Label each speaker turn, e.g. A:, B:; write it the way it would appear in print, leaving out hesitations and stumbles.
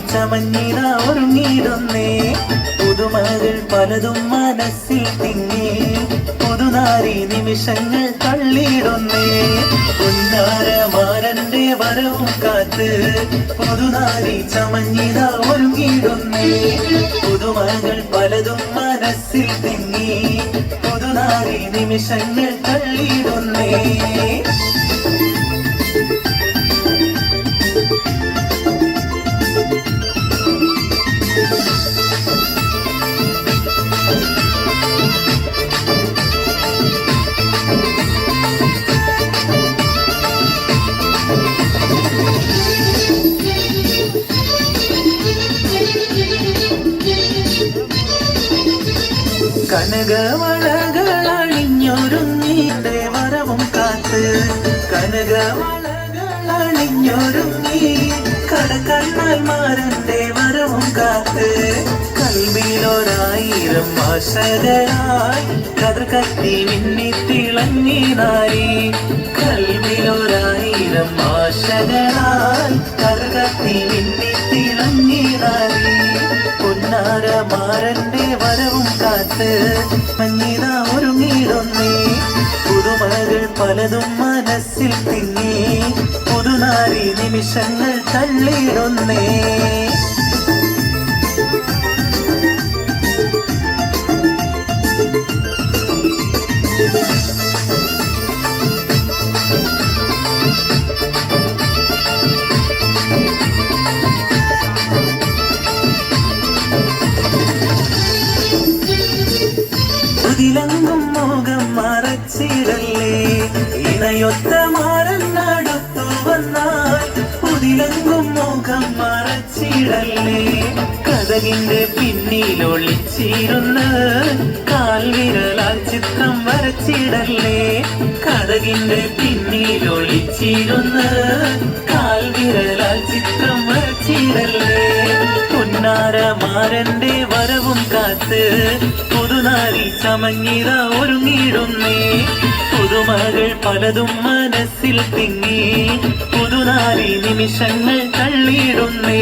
A: ചമഞ്ഞിത ഒരുങ്ങിയിടുന്നേ പുതുമകൾ പലതും മനസ്സിൽ തിങ്ങി പുതുനാരി നിമിഷങ്ങൾ തള്ളിയിടുന്നേ പുന്നാരമാരന്റെ വരവും കാത്ത് പുതുനാരി ചമഞ്ഞിത ഒരുങ്ങിയിടുന്നേ പുതുമകൾ പലതും മനസ്സിൽ തിങ്ങി പുതുനാരി നിമിഷങ്ങൾ തള്ളിയിടുന്നേ കനകവളകളണിഞ്ഞൊരുങ്ങീന്റെ വരവും കാത്ത് കനകവളകളണിഞ്ഞൊരുങ്ങി കടക്കണ്ണാൽമാരന്റെ വരവും കാത്ത് കൽവിലൊരായിരം ആശകളായി കതിർ കത്തി മിന്നി തിളങ്ങി നാരി കൽവിലൊരായിരം ആശകളായി കതിർ കത്തി മിന്നി തിളങ്ങി നാരി പൊന്നാരമാരന്റെ വരവും കാത്ത് മഞ്ഞിത ഒരുങ്ങിയിടുന്നേ പുതുമകൾ പലതും മനസ്സിൽ തിങ്ങി പുതുനാരി നിമിഷങ്ങൾ തള്ളിയിടുന്നേ ും മോകം മറച്ചിടല്ലേ ഇണയൊത്ത മാറന്നടുത്തു വന്നാൽ പുതിലങ്കും മോകം മറച്ചിടല്ലേ കഥകിന്റെ പിന്നിലൊളിച്ചിരുന്ന് കാൽവിരലാൽ ചിത്രം വരച്ചിടല്ലേ കഥകിന്റെ പിന്നിലൊളിച്ചിരുന്ന് കാൽവിരലാൽ ചിത്രം വരച്ചിടല്ലേ പൊന്നാരമാരന്റെ വരവും കാത്ത് പുതുനാരി ചമഞ്ഞിത ഒരുങ്ങിയിടുന്നേ പുതുമകൾ പലതും മനസ്സിൽ തിങ്ങി പുതുനാരി നിമിഷങ്ങൾ തള്ളിയിടുന്നേ